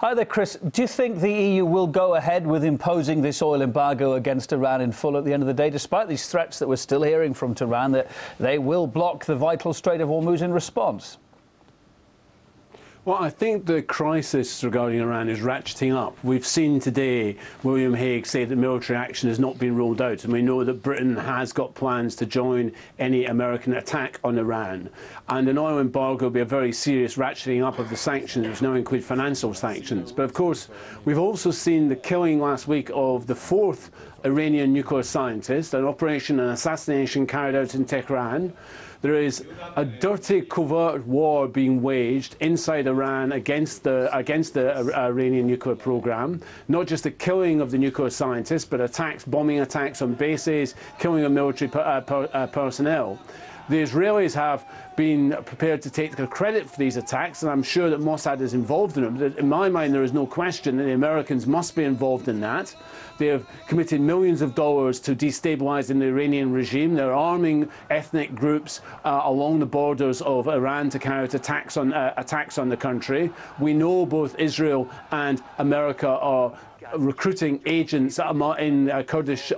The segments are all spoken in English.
Hi there, Chris. Do you think the EU will go ahead with imposing this oil embargo against Iran in full at the end of the day, despite these threats that we're still hearing from Tehran that they will block the vital Strait of Hormuz in response? Well, I think the crisis regarding Iran is ratcheting up. We've seen today William Hague say that military action has not been ruled out, and we know that Britain has got plans to join any American attack on Iran. And an oil embargo will be a very serious ratcheting up of the sanctions, which now include financial sanctions. But of course, we've also seen the killing last week of the fourth Iranian nuclear scientist, an assassination carried out in Tehran. There is a dirty covert war being waged inside Iran against the Iranian nuclear program. Not just the killing of the nuclear scientists, but attacks, bombing attacks on bases, killing of military personnel. The Israelis have been prepared to take the credit for these attacks, and I'm sure that Mossad is involved in them. In my mind, there is no question that the Americans must be involved in that. They have committed millions of dollars to destabilising the Iranian regime. They're arming ethnic groups along the borders of Iran to carry out attacks on the country. We know both Israel and America are recruiting agents in Kurdish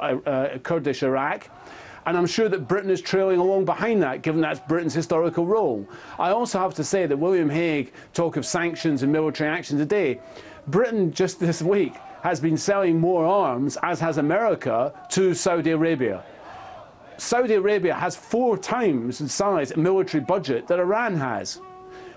Iraq. And I'm sure that Britain is trailing along behind that, given that's Britain's historical role. I also have to say that William Hague talk of sanctions and military action today. Britain just this week has been selling more arms, as has America, to Saudi Arabia. Saudi Arabia has 4 times the size of military budget that Iran has.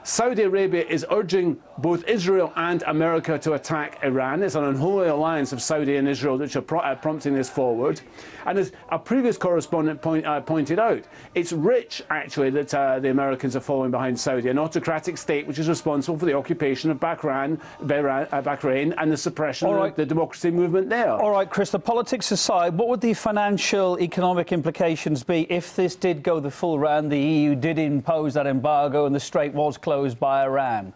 Saudi Arabia is urging both Israel and America to attack Iran. It's an unholy alliance of Saudi and Israel which are prompting this forward. And as a previous correspondent pointed out, it's rich, actually, that the Americans are following behind Saudi, an autocratic state which is responsible for the occupation of Bahrain and the suppression of the democracy movement there. All right, Chris, the politics aside, what would the financial, economic implications be if this did go the full round, the EU did impose that embargo and the Strait was closed by Iran?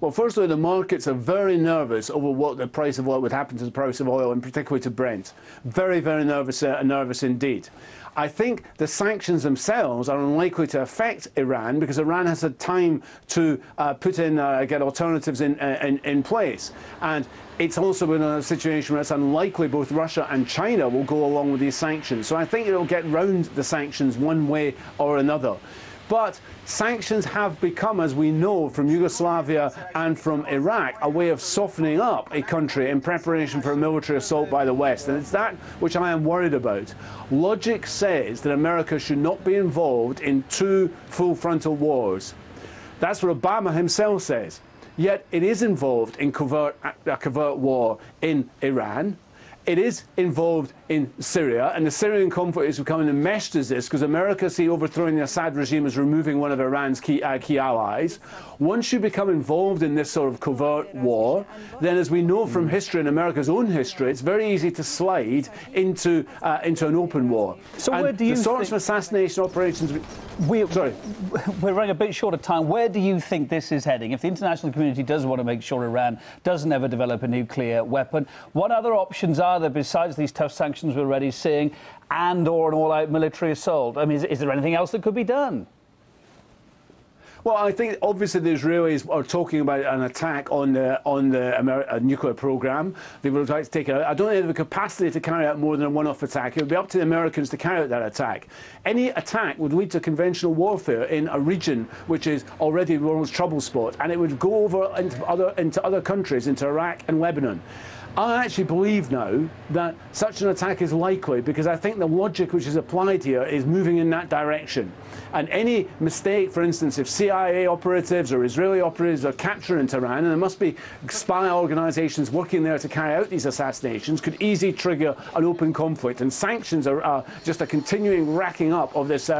Well, firstly, the markets are very nervous over what the price of oil would happen to the price of oil, and particularly to Brent. Very, very nervous indeed. I think the sanctions themselves are unlikely to affect Iran because Iran has had time to get alternatives in place. And it's also in a situation where it's unlikely both Russia and China will go along with these sanctions. So I think it'll get round the sanctions one way or another. But sanctions have become, as we know, from Yugoslavia and from Iraq, a way of softening up a country in preparation for a military assault by the West. And it's that which I am worried about. Logic says that America should not be involved in 2 full-frontal wars. That's what Obama himself says. Yet it is involved in a covert war in Iran. It is involved in Syria, and the Syrian conflict is becoming enmeshed as this because America see overthrowing the Assad regime as removing one of Iran's key allies. Once you become involved in this sort of covert war, then as we know from history and America's own history, it's very easy to slide into an open war. So and where do you the sorts of assassination operations... We're running a bit short of time. Where do you think this is heading? If the international community does want to make sure Iran doesn't ever develop a nuclear weapon, what other options are there besides these tough sanctions we're already seeing and/or an all-out military assault? I mean, is there anything else that could be done? Well, I think obviously the Israelis are talking about an attack on the nuclear program. They would like to take it out. I don't think they have the capacity to carry out more than a one-off attack. It would be up to the Americans to carry out that attack. Any attack would lead to conventional warfare in a region which is already the world's trouble spot, and it would go over into other countries, into Iraq and Lebanon. I actually believe now that such an attack is likely because I think the logic which is applied here is moving in that direction. And any mistake, for instance, if CIA operatives or Israeli operatives are captured in Tehran, and there must be spy organisations working there to carry out these assassinations, could easily trigger an open conflict. And sanctions are just a continuing racking up of this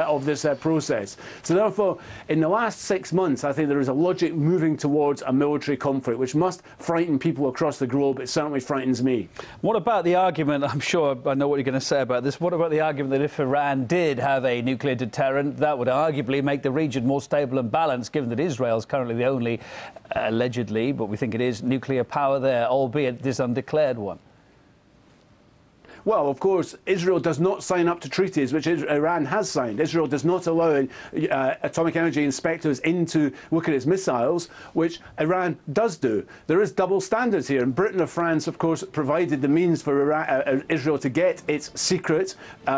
process. So therefore, in the last 6 months, I think there is a logic moving towards a military conflict, which must frighten people across the globe. It certainly frightens me. What about the argument, I'm sure I know what you're going to say about this, what about the argument that if Iran did have a nuclear deterrent, that would arguably make the region more stable and balanced, given that Israel is currently the only, allegedly, but we think it is, nuclear power there, albeit this undeclared one? Well, of course, Israel does not sign up to treaties which Iran has signed. Israel does not allow atomic energy inspectors in to look at its missiles, which Iran does do. There is double standards here, and Britain and France, of course, provided the means for Israel to get its secret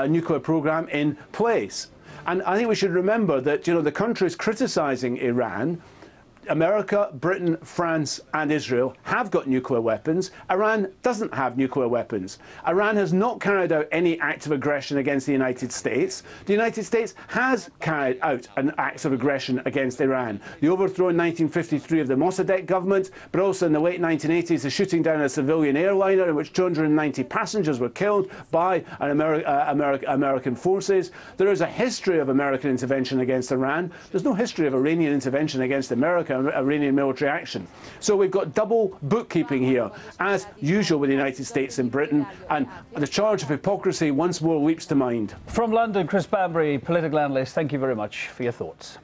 nuclear program in place. And I think we should remember that, you know, the countries criticising Iran, America, Britain, France and Israel, have got nuclear weapons. Iran doesn't have nuclear weapons. Iran has not carried out any act of aggression against the United States. The United States has carried out an act of aggression against Iran. The overthrow in 1953 of the Mossadegh government, but also in the late 1980s, the shooting down a civilian airliner in which 290 passengers were killed by American forces. There is a history of American intervention against Iran. There's no history of Iranian intervention against America, Iranian military action. So we've got double bookkeeping here, as usual with the United States and Britain, and the charge of hypocrisy once more leaps to mind. From London, Chris Bambury, political analyst, thank you very much for your thoughts.